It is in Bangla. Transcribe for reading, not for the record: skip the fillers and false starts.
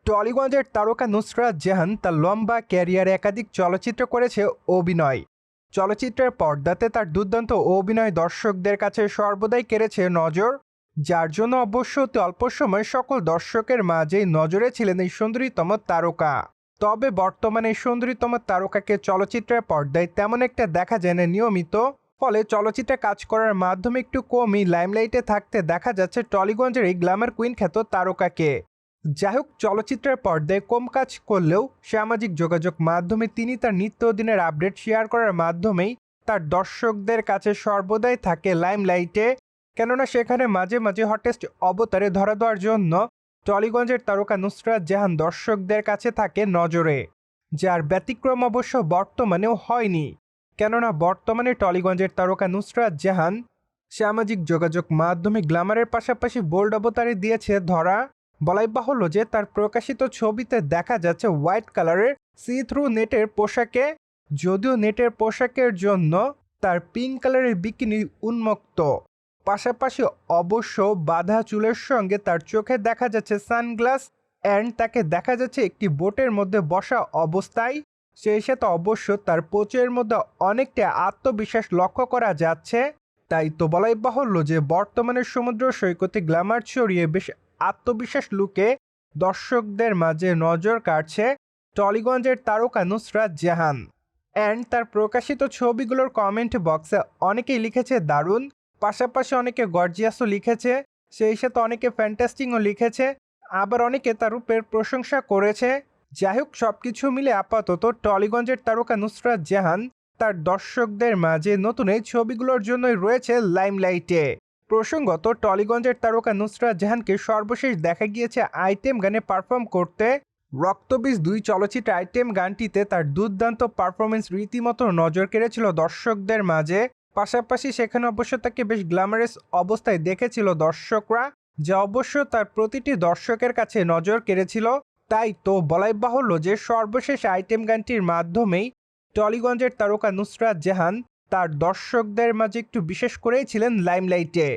টলিগঞ্জের তারকা নুসরাত জাহান তার লম্বা ক্যারিয়ারে একাধিক চলচ্চিত্র করেছে অভিনয়। চলচ্চিত্রের পর্দাতে তার দুর্দান্ত অভিনয় দর্শকদের কাছে সর্বদাই কেড়েছে নজর, যার জন্য অবশ্য অতি অল্প সময় সকল দর্শকের মাঝেই নজরে ছিলেন এই সুন্দরীতম তারকা। তবে বর্তমানে এই সুন্দরীতম তারকাকে চলচ্চিত্রের পর্দায় তেমন একটা দেখা যায় না নিয়মিত, ফলে চলচ্চিত্রে কাজ করার মাধ্যমে একটু কমই লাইমলাইটে থাকতে দেখা যাচ্ছে টলিগঞ্জের এই গ্ল্যামার কুইন খ্যাত তারকাকে। যাই হোক, চলচ্চিত্রের পর্দায় কম কাজ করলেও সামাজিক যোগাযোগ মাধ্যমে তিনি তার নিত্যদিনের আপডেট শেয়ার করার মাধ্যমেই তার দর্শকদের কাছে সর্বদাই থাকে লাইমলাইটে, কেননা সেখানে মাঝে মাঝে হটেস্ট অবতারে ধরা দেওয়ার জন্য টলিগঞ্জের তারকা নুসরাত জাহান দর্শকদের কাছে থাকে নজরে, যার ব্যতিক্রম অবশ্য বর্তমানেও হয়নি। কেননা বর্তমানে টলিগঞ্জের তারকা নুসরাত জাহান সামাজিক যোগাযোগ মাধ্যমে গ্ল্যামারের পাশাপাশি বোল্ড অবতারে দিয়েছে ধরা। বলাই বাহুল্য যে তার প্রকাশিত ছবিতে দেখা যাচ্ছে হোয়াইট কালারের সি থ্রু নেটের পোশাকে, যদিও নেটের পোশাকের জন্য তার পিঙ্ক কালারের বিকিনি উন্মুক্ত, পাশাপাশি অবশ্য বাঁধা চুলের সঙ্গে তার চোখে দেখা যাচ্ছে সানগ্লাস, অ্যান্ড তাকে দেখা যাচ্ছে একটি বোটের মধ্যে বসা অবস্থায়। সেই সাথে অবশ্য তার পোচের মধ্যে অনেকটা আত্মবিশ্বাস লক্ষ্য করা যাচ্ছে। তাই তো বলাই বাহুল্য যে বর্তমানে সমুদ্র সৈকতে গ্ল্যামার ছড়িয়ে বেশ আত্মবিশ্বাস লুকে দর্শকদের মাঝে নজর কাড়ছে টলিগঞ্জের তারকা নুসরাত জাহান। অ্যান্ড তার প্রকাশিত ছবিগুলোর কমেন্ট বক্সে অনেকেই লিখেছে দারুণ, পাশাপাশি অনেকে গর্জিয়াসও লিখেছে, সেই সাথে অনেকে ফ্যান্টাস্টিংও লিখেছে, আবার অনেকে তার রূপের প্রশংসা করেছে। যাই হোক, সব কিছু মিলে আপাতত টলিগঞ্জের তারকা নুসরাত জাহান তার দর্শকদের মাঝে নতুন এই ছবিগুলোর জন্যই রয়েছে লাইমলাইটে। প্রসঙ্গত, টলিগঞ্জের তারকা নুসরাত জাহানকে সর্বশেষ দেখা গিয়েছে আইটেম গানে পারফর্ম করতে। রক্তবীজ 2 চলচ্চিত্র আইটেম গানটিতে তার দুর্দান্ত পারফরমেন্স রীতিমতো নজর কেড়েছিল দর্শকদের মাঝে, পাশাপাশি সেখানে অবশ্য তাকে বেশ গ্ল্যামারাস অবস্থায় দেখেছিল দর্শকরা, যা অবশ্য তার প্রতিটি দর্শকের কাছে নজর কেড়েছিল। তাই তো বলাই বাহুল্য যে সর্বশেষ আইটেম গানটির মাধ্যমেই টলিগঞ্জের তারকা নুসরাত জাহান তার দর্শকদের মাঝে একটু বিশেষ করেই ছিলেন লাইমলাইটে।